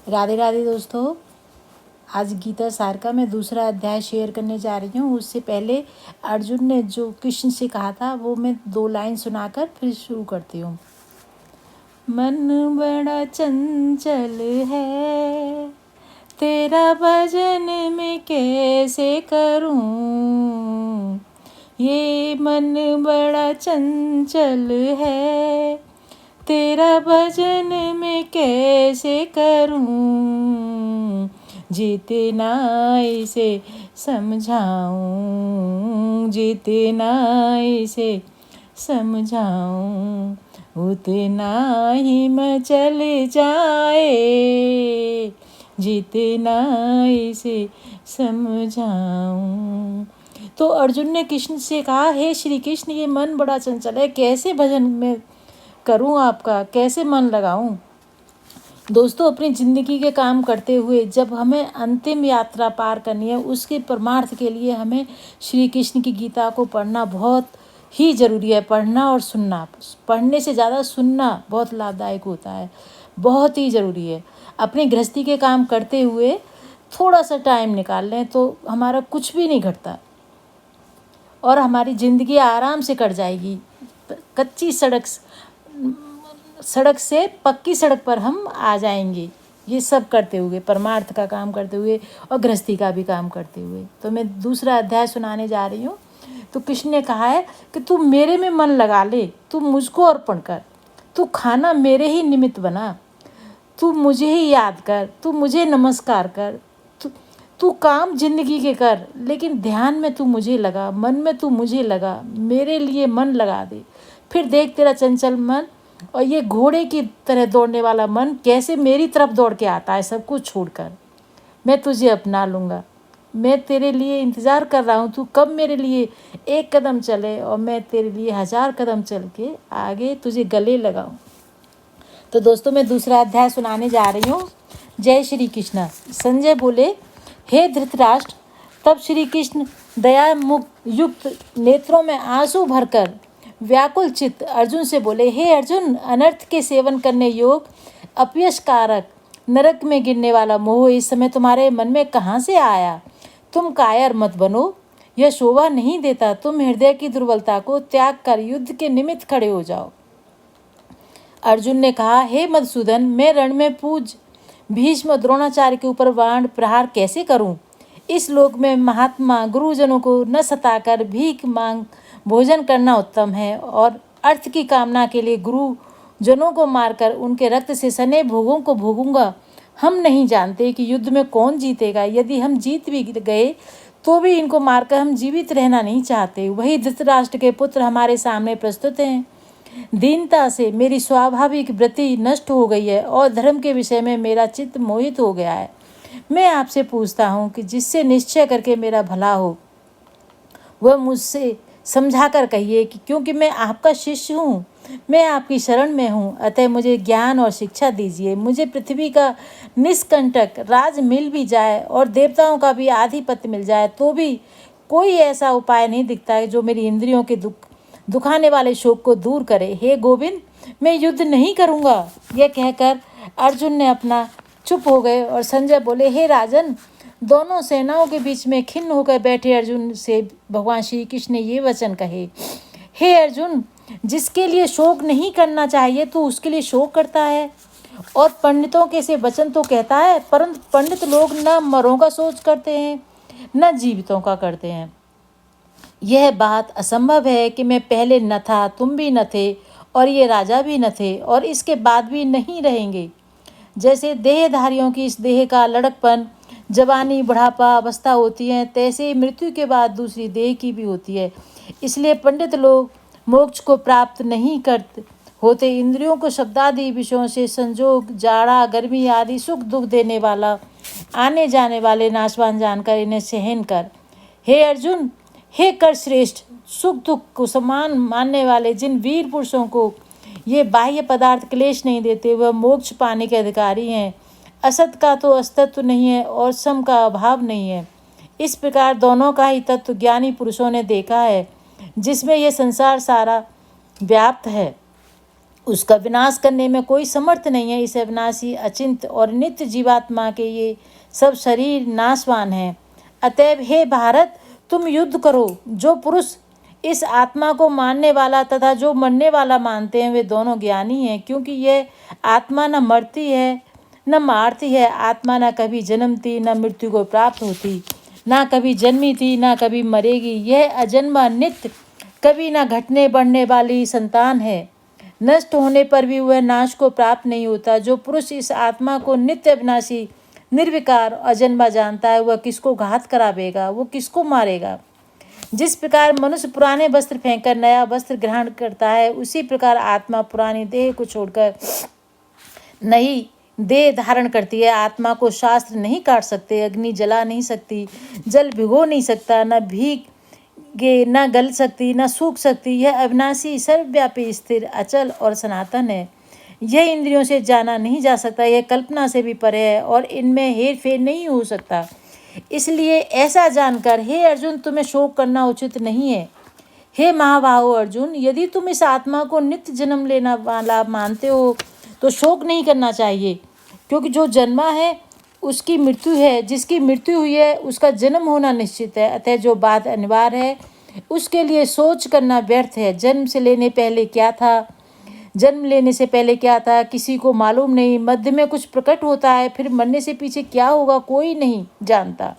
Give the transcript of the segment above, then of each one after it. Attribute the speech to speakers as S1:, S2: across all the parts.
S1: राधे राधे दोस्तों। आज गीता सार का मैं दूसरा अध्याय शेयर करने जा रही हूँ। उससे पहले अर्जुन ने जो कृष्ण से कहा था वो मैं 2 लाइन सुनाकर फिर शुरू करती हूँ। मन बड़ा चंचल है, तेरा भजन मैं कैसे करूँ। ये मन बड़ा चंचल है, तेरा भजन मैं कैसे करूं। जितना इसे समझाऊं, जितना इसे समझाऊं, उतना ही मचल जाए। जितना इसे समझाऊं। तो अर्जुन ने कृष्ण से कहा, हे श्री कृष्ण, ये मन बड़ा चंचल है, कैसे भजन में करूं आपका, कैसे मन लगाऊं। दोस्तों, अपनी ज़िंदगी के काम करते हुए जब हमें अंतिम यात्रा पार करनी है, उसके परमार्थ के लिए हमें श्री कृष्ण की गीता को पढ़ना बहुत ही ज़रूरी है। पढ़ना और सुनना, पढ़ने से ज़्यादा सुनना बहुत लाभदायक होता है, बहुत ही ज़रूरी है। अपनी गृहस्थी के काम करते हुए थोड़ा सा टाइम निकाल लें तो हमारा कुछ भी नहीं घटता और हमारी ज़िंदगी आराम से कट जाएगी। कच्ची सड़क से पक्की सड़क पर हम आ जाएंगे, ये सब करते हुए, परमार्थ का काम करते हुए और गृहस्थी का भी काम करते हुए। तो मैं दूसरा अध्याय सुनाने जा रही हूँ। तो कृष्ण ने कहा है कि तू मेरे में मन लगा ले, तू मुझको अर्पण कर, तू खाना मेरे ही निमित्त बना, तू मुझे ही याद कर, तू मुझे नमस्कार कर, तू काम जिंदगी के कर, लेकिन ध्यान में तू मुझे लगा, मन में तू मुझे लगा, मेरे लिए मन लगा दे। फिर देख तेरा चंचल मन और ये घोड़े की तरह दौड़ने वाला मन कैसे मेरी तरफ दौड़ के आता है, सब कुछ छोड़कर। मैं तुझे अपना लूँगा, मैं तेरे लिए इंतज़ार कर रहा हूँ, तू कब मेरे लिए एक कदम चले और मैं तेरे लिए 1000 कदम चल के आगे तुझे गले लगाऊँ। तो दोस्तों, मैं दूसरा अध्याय सुनाने जा रही हूँ। जय श्री कृष्ण। संजय बोले, हे धृतराष्ट्र। तब श्री कृष्ण दया मुक्त युक्त नेत्रों में आंसू भरकर व्याकुल चित्त अर्जुन से बोले, हे अर्जुन, अनर्थ के सेवन करने योग अपयश कारक नरक में गिरने वाला मोह इस समय तुम्हारे मन में कहाँ से आया। तुम कायर मत बनो, यह शोभा नहीं देता। तुम हृदय की दुर्बलता को त्याग कर युद्ध के निमित्त खड़े हो जाओ। अर्जुन ने कहा, हे मधुसूदन, मैं रण में पूज भीष्म द्रोणाचार्य के ऊपर बाण प्रहार कैसे करूं। इस लोक में महात्मा गुरुजनों को न सताकर भीख मांग भोजन करना उत्तम है और अर्थ की कामना के लिए गुरुजनों को मारकर उनके रक्त से सने भोगों को भोगूंगा। हम नहीं जानते कि युद्ध में कौन जीतेगा। यदि हम जीत भी गए तो भी इनको मारकर हम जीवित रहना नहीं चाहते। वही धृतराष्ट्र के पुत्र हमारे सामने प्रस्तुत हैं। दीनता से मेरी स्वाभाविक वृत्ति नष्ट हो गई है और धर्म के विषय में मेरा चित्त मोहित हो गया है। मैं आपसे पूछता हूँ कि जिससे निश्चय करके मेरा भला हो वह मुझसे समझा कर कहिए कि क्योंकि मैं आपका शिष्य हूँ, मैं आपकी शरण में हूँ, अतः मुझे ज्ञान और शिक्षा दीजिए। मुझे पृथ्वी का निष्कंटक राज मिल भी जाए और देवताओं का भी आधिपत्य मिल जाए तो भी कोई ऐसा उपाय नहीं दिखता है जो मेरी इंद्रियों के दुखाने वाले शोक को दूर करे। हे गोविंद, मैं युद्ध नहीं करूँगा। यह कहकर अर्जुन ने अपना चुप हो गए और संजय बोले, हे राजन। दोनों सेनाओं के बीच में खिन्न होकर बैठे अर्जुन से भगवान श्री कृष्ण ने ये वचन कहे, हे अर्जुन, जिसके लिए शोक नहीं करना चाहिए तो उसके लिए शोक करता है और पंडितों के से वचन तो कहता है, परंतु पंडित लोग न मरों का सोच करते हैं न जीवितों का करते हैं। यह बात असंभव है कि मैं पहले न था, तुम भी न थे और ये राजा भी न थे और इसके बाद भी नहीं रहेंगे। जैसे देहधारियों की इस देह का लड़कपन, जवानी, बुढ़ापा, अवस्था होती है, तैसे ही मृत्यु के बाद दूसरी देह की भी होती है। इसलिए पंडित लोग मोक्ष को प्राप्त नहीं करते होते। इंद्रियों को शब्दादि विषयों से संजोग, जाड़ा, गर्मी आदि सुख दुख देने वाला, आने जाने वाले नाशवान जानकर इन्हें सहन कर। हे अर्जुन, हे कर श्रेष्ठ, सुख दुख को समान मानने वाले जिन वीर पुरुषों को ये बाह्य पदार्थ क्लेश नहीं देते वह मोक्ष पाने के अधिकारी हैं। असत का तो अस्तित्व नहीं है और सम का अभाव नहीं है। इस प्रकार दोनों का ही तत्व ज्ञानी पुरुषों ने देखा है, जिसमें यह संसार सारा व्याप्त है। उसका विनाश करने में कोई समर्थ नहीं है। इस अविनाशी, अचिंत्य और नित्य जीवात्मा के ये सब शरीर नाशवान हैं। अतएव हे भारत, तुम युद्ध करो। जो पुरुष इस आत्मा को मानने वाला तथा जो मरने वाला मानते हैं, वे दोनों ज्ञानी हैं, क्योंकि यह आत्मा न मरती है न मारती है। आत्मा न कभी जन्मती न मृत्यु को प्राप्त होती, ना कभी जन्मी थी ना कभी मरेगी। यह अजन्मा, नित्य, कभी न घटने बढ़ने वाली संतान है। नष्ट होने पर भी वह नाश को प्राप्त नहीं होता। जो पुरुष इस आत्मा को नित्य, अविनाशी, निर्विकार, अजन्मा जानता है, वह किसको घात करावेगा, वो किसको मारेगा। जिस प्रकार मनुष्य पुराने वस्त्र फेंककर नया वस्त्र ग्रहण करता है, उसी प्रकार आत्मा पुरानी देह को छोड़कर नई देह धारण करती है। आत्मा को शास्त्र नहीं काट सकते, अग्नि जला नहीं सकती, जल भिगो नहीं सकता, न भीगे न गल सकती, न सूख सकती। यह अविनाशी, सर्वव्यापी, स्थिर, अचल और सनातन है। यह इंद्रियों से जाना नहीं जा सकता, यह कल्पना से भी परे है और इनमें हेर फेर नहीं हो सकता। इसलिए ऐसा जानकर हे अर्जुन, तुम्हें शोक करना उचित नहीं है। हे महाबाहो अर्जुन, यदि तुम इस आत्मा को नित्य जन्म लेना वाला मानते हो तो शोक नहीं करना चाहिए, क्योंकि जो जन्मा है उसकी मृत्यु है, जिसकी मृत्यु हुई है उसका जन्म होना निश्चित है। अतः जो बात अनिवार्य है उसके लिए सोच करना व्यर्थ है। जन्म से लेने पहले क्या था, जन्म लेने से पहले क्या था, किसी को मालूम नहीं। मध्य में कुछ प्रकट होता है, फिर मरने से पीछे क्या होगा कोई नहीं जानता।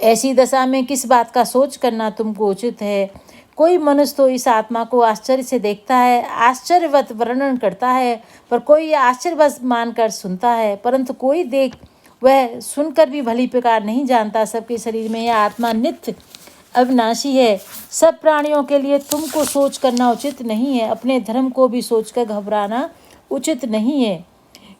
S1: ऐसी दशा में किस बात का सोच करना तुमको उचित है। कोई मनुष्य तो इस आत्मा को आश्चर्य से देखता है, आश्चर्यवत वर्णन करता है, पर कोई आश्चर्यवश मानकर सुनता है, परंतु कोई देख वह सुनकर भी भली प्रकार नहीं जानता। सबके शरीर में यह आत्मा नित्य, अविनाशी है। सब प्राणियों के लिए तुमको सोच करना उचित नहीं है। अपने धर्म को भी सोचकर घबराना उचित नहीं है,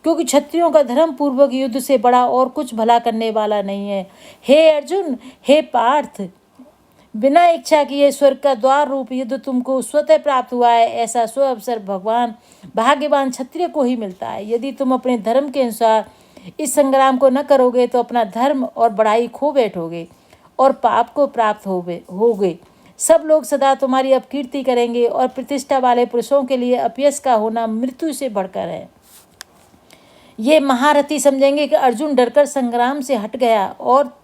S1: क्योंकि क्षत्रियों का धर्म पूर्वक युद्ध से बड़ा और कुछ भला करने वाला नहीं है। हे अर्जुन, हे पार्थ, बिना इच्छा किए स्वर्ग का द्वार रूप युद्ध तुमको स्वतः प्राप्त हुआ है। ऐसा स्व अवसर भगवान भाग्यवान क्षत्रिय को ही मिलता है। यदि तुम अपने धर्म के अनुसार इस संग्राम को न करोगे तो अपना धर्म और बड़ाई खो बैठोगे और पाप को प्राप्त होगे। सब लोग सदा तुम्हारी अपकीर्ति करेंगे और प्रतिष्ठा वाले पुरुषों के लिए अपयश का होना मृत्यु से बढ़कर है। ये महारथी समझेंगे कि अर्जुन डरकर संग्राम से हट गया, और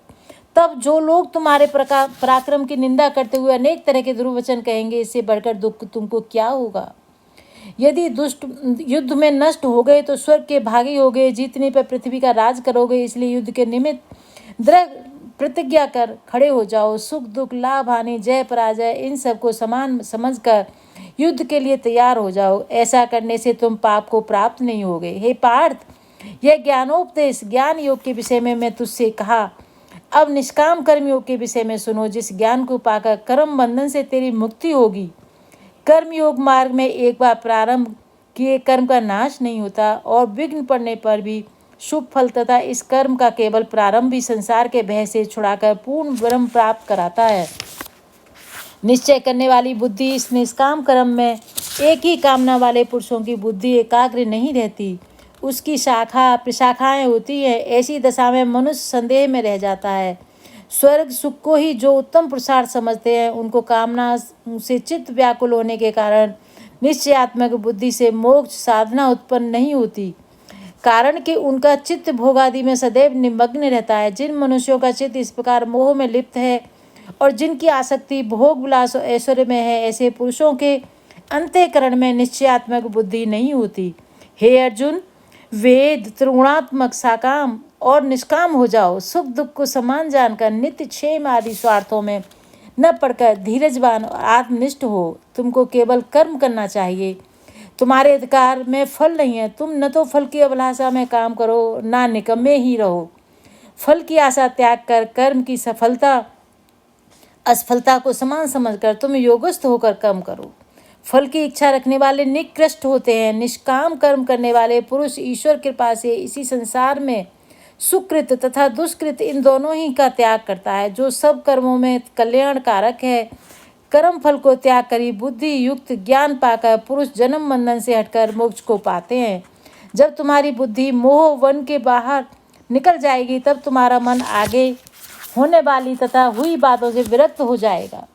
S1: तब जो लोग तुम्हारे पराक्रम की निंदा करते हुए अनेक तरह के दुर्वचन कहेंगे, इससे बढ़कर दुख तुमको क्या होगा। यदि दुष्ट युद्ध में नष्ट हो गए तो स्वर्ग के भागी हो गए, जीतने पर पृथ्वी का राज करोगे। इसलिए युद्ध के निमित्त दृढ़ प्रतिज्ञा कर खड़े हो जाओ। सुख दुख, लाभ हानि, जय पराजय, इन सबको समान समझकर युद्ध के लिए तैयार हो जाओ। ऐसा करने से तुम पाप को प्राप्त नहीं होगे। हे पार्थ, यह ज्ञानोपदेश ज्ञान योग के विषय में मैं तुझसे कहा। अब निष्काम कर्म योग के विषय में सुनो। जिस ज्ञान को पाकर कर्म बंधन से तेरी मुक्ति होगी। कर्म योग मार्ग में एक बार प्रारंभ किए कर्म का नाश नहीं होता, और विघ्न पड़ने पर भी शुभ फल तथा इस कर्म का केवल प्रारंभ भी संसार के भय से छुड़ाकर पूर्ण ब्रह्म प्राप्त कराता है। निश्चय करने वाली बुद्धि इस निष्काम कर्म में एक ही कामना वाले पुरुषों की बुद्धि एकाग्र नहीं रहती, उसकी शाखा प्रशाखाएं होती है। ऐसी दशा में मनुष्य संदेह में रह जाता है। स्वर्ग सुख को ही जो उत्तम पुरुषार्थ समझते हैं, उनको कामना से चित्त व्याकुल होने के कारण निश्चयात्मक बुद्धि से मोक्ष साधना उत्पन्न नहीं होती, कारण कि उनका चित्त भोगादि में सदैव निमग्न रहता है। जिन मनुष्यों का चित्त इस प्रकार मोह में लिप्त है और जिनकी आसक्ति भोग विलास और ऐश्वर्य में है, ऐसे पुरुषों के अंतःकरण में निश्चयात्मक बुद्धि नहीं होती। हे अर्जुन, वेद त्रिगुणात्मक साकाम और निष्काम हो जाओ। सुख दुख को समान जानकर नित्य क्षेम आदि स्वार्थों में न पड़कर धीरजवान और आत्मनिष्ठ हो। तुमको केवल कर्म करना चाहिए। तुम्हारे अधिकार में फल नहीं है। तुम न तो फल की अभिलाषा में काम करो, ना निकम्मे ही रहो। फल की आशा त्याग कर कर्म की सफलता असफलता को समान समझकर तुम योगस्थ होकर कर्म करो। फल की इच्छा रखने वाले निकृष्ट होते हैं। निष्काम कर्म करने वाले पुरुष ईश्वर कृपा से इसी संसार में सुकृत तथा दुष्कृत इन दोनों ही का त्याग करता है। जो सब कर्मों में कल्याणकारक है, कर्म फल को त्याग करी बुद्धि युक्त ज्ञान पाकर पुरुष जन्म बंधन से हटकर मोक्ष को पाते हैं। जब तुम्हारी बुद्धि मोह वन के बाहर निकल जाएगी, तब तुम्हारा मन आगे होने वाली तथा हुई बातों से विरक्त हो जाएगा।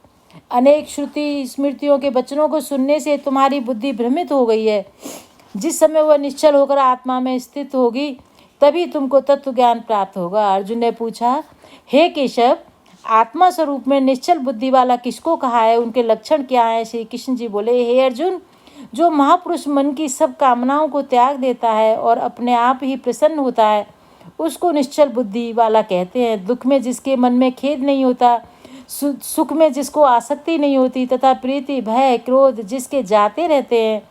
S1: अनेक श्रुति स्मृतियों के वचनों को सुनने से तुम्हारी बुद्धि भ्रमित हो गई है। जिस समय वह निश्चल होकर आत्मा में स्थित होगी तभी तुमको तत्व ज्ञान प्राप्त होगा। अर्जुन ने पूछा, हे केशव, आत्मा स्वरूप में निश्चल बुद्धि वाला किसको कहा है, उनके लक्षण क्या है? श्री कृष्ण जी बोले, हे अर्जुन, जो महापुरुष मन की सब कामनाओं को त्याग देता है और अपने आप ही प्रसन्न होता है उसको निश्चल बुद्धि वाला कहते हैं। दुख में जिसके मन में खेद नहीं होता, सुख में जिसको आसक्ति नहीं होती तथा प्रीति भय क्रोध जिसके जाते रहते हैं,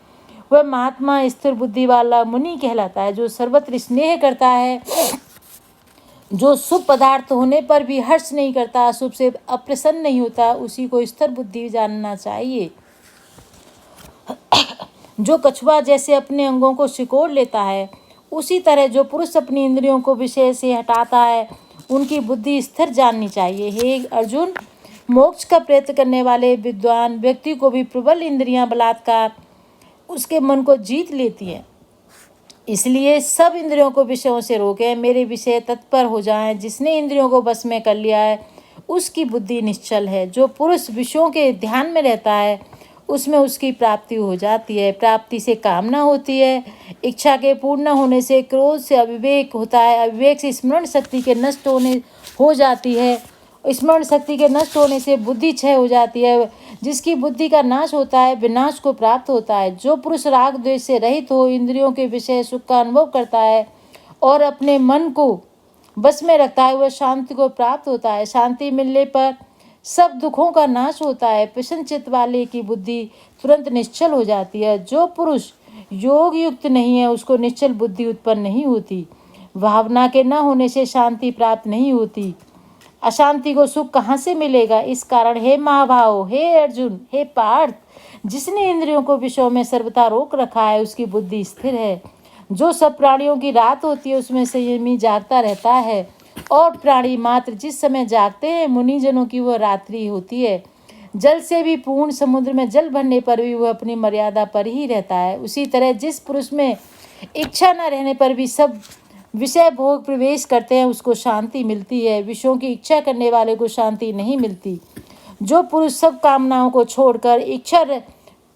S1: वह महात्मा स्थिर बुद्धि वाला मुनि कहलाता है। जो सर्वत्र स्नेह करता है, जो शुभ पदार्थ होने पर भी हर्ष नहीं करता, शुभ से अप्रसन्न नहीं होता, उसी को स्थिर बुद्धि जानना चाहिए। जो कछुआ जैसे अपने अंगों को सिकोड़ लेता है, उसी तरह जो पुरुष अपनी इंद्रियों को विषय से हटाता है, उनकी बुद्धि स्थिर जाननी चाहिए। हे अर्जुन, मोक्ष का प्रयत्न करने वाले विद्वान व्यक्ति को भी प्रबल इंद्रियां बलात्कार उसके मन को जीत लेती हैं। इसलिए सब इंद्रियों को विषयों से रोकें, मेरे विषय तत्पर हो जाएं। जिसने इंद्रियों को बस में कर लिया है उसकी बुद्धि निश्चल है। जो पुरुष विषयों के ध्यान में रहता है उसमें उसकी प्राप्ति हो जाती है। प्राप्ति से कामना होती है, इच्छा के पूर्ण होने से क्रोध से अविवेक होता है, अविवेक से स्मरण शक्ति के नष्ट होने हो जाती है, स्मरण शक्ति के नष्ट होने से बुद्धि क्षय हो जाती है। जिसकी बुद्धि का नाश होता है विनाश को प्राप्त होता है। जो पुरुष राग द्वेष से रहित हो, इंद्रियों के विषय सुख का अनुभव करता है और अपने मन को बस में रखता है, वह शांति को प्राप्त होता है। शांति मिलने पर सब दुखों का नाश होता है। प्रसन्न चित्त वाले की बुद्धि तुरंत निश्चल हो जाती है। जो पुरुष योग युक्त नहीं है उसको निश्चल बुद्धि उत्पन्न नहीं होती। भावना के न होने से शांति प्राप्त नहीं होती। अशांति को सुख कहाँ से मिलेगा? इस कारण हे महाभाव, हे अर्जुन, हे पार्थ, जिसने इंद्रियों को विषयों में सर्वथा रोक रखा है उसकी बुद्धि स्थिर है। जो सब प्राणियों की रात होती है उसमें संयमी जागता रहता है और प्राणी मात्र जिस समय जागते हैं मुनिजनों की वह रात्रि होती है। जल से भी पूर्ण समुद्र में जल भरने पर भी वह अपनी मर्यादा पर ही रहता है। उसी तरह जिस पुरुष में इच्छा न रहने पर भी सब विषय भोग प्रवेश करते हैं उसको शांति मिलती है। विषयों की इच्छा करने वाले को शांति नहीं मिलती। जो पुरुष सब कामनाओं को छोड़कर इच्छा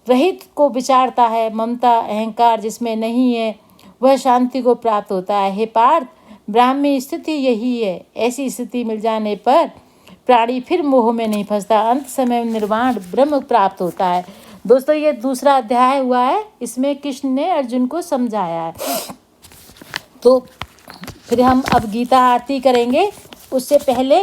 S1: रहित को विचारता है, ममता अहंकार जिसमें नहीं है, वह शांति को प्राप्त होता है। हे पार्थ, ब्राह्मी स्थिति यही है। ऐसी स्थिति मिल जाने पर प्राणी फिर मोह में नहीं फंसता, अंत समय निर्वाण ब्रह्म प्राप्त होता है। दोस्तों, ये दूसरा अध्याय हुआ है, इसमें कृष्ण ने अर्जुन को समझाया है। तो फिर हम अब गीता आरती करेंगे। उससे पहले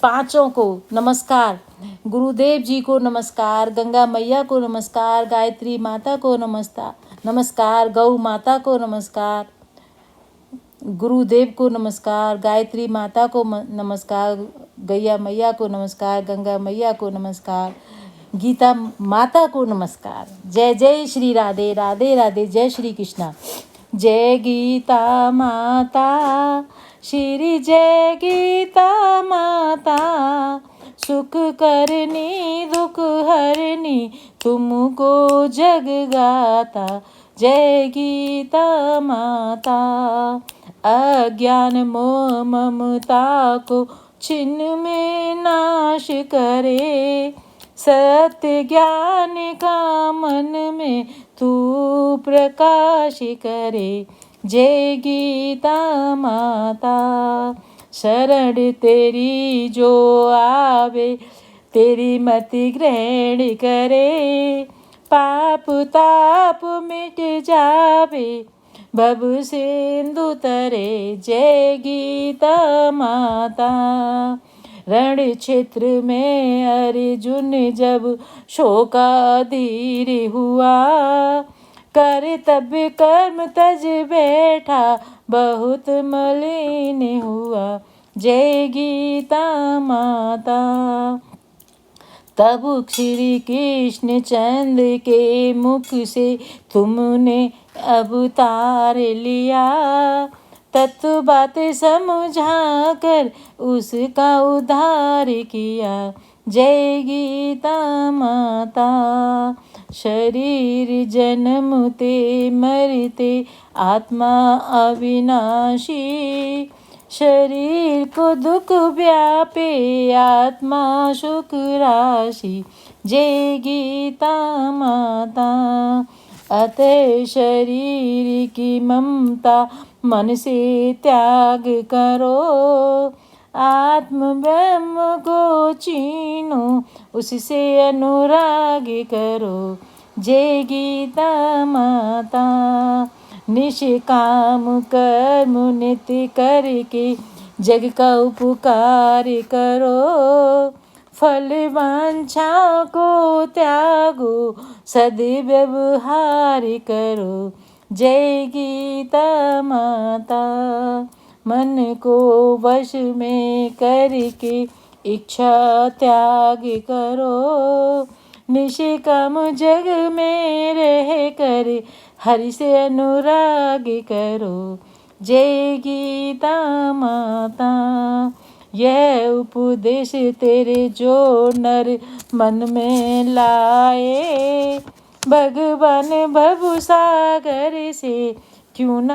S1: पांचों को नमस्कार, गुरुदेव जी को नमस्कार, गंगा मैया को नमस्कार, गायत्री माता को नमस्कार, गौ माता को नमस्कार, गुरुदेव को नमस्कार, गायत्री माता को नमस्कार, गैया मैया को नमस्कार, गंगा मैया को नमस्कार, गीता माता को नमस्कार। जय जय श्री राधे राधे राधे, जय श्री कृष्णा। जय गीता माता श्री, जय गीता माता, सुख करनी दुख हरनी तुमको जग गाता। जय गीता माता, अज्ञान मोह ममता को छिन्न में नाश करे, सत्य ज्ञान का मन में तू प्रकाश करे। जय गीता माता, शरण तेरी जो आवे, तेरी मति ग्रहण करे, पाप ताप मिट जावे, भव सिंधु तरे। जय गीता माता, रण क्षेत्र में अर्जुन जब शोकाधीर हुआ, कर्तव्य कर्म तज बैठा, बहुत मलिन हुआ। जय गीता माता, तब श्री कृष्ण चंद्र के मुख से तुमने अवतार लिया, तत्व बात समझा कर उसका उद्धार किया। जय गीता माता, शरीर जन्मते मरते आत्मा अविनाशी, शरीर को दुख व्यापे आत्मा सुख राशि। जय गीता माता। अतः शरीर की ममता मन से त्याग करो, आत्म ब्रह्म को चीनो उससे अनुराग करो। जय गीता माता। निष्काम कर्म नित्य करके जग का उपकार करो, फल वांछा को त्यागो सद्व्यवहार करो। जय गीता माता। मन को वश में करके इच्छा त्याग करो, निष्काम जग में रह कर हरि से अनुराग करो। जय गीता माता। यह उपदेश तेरे जो नर मन में लाए, भगवान भवसागर से क्यों न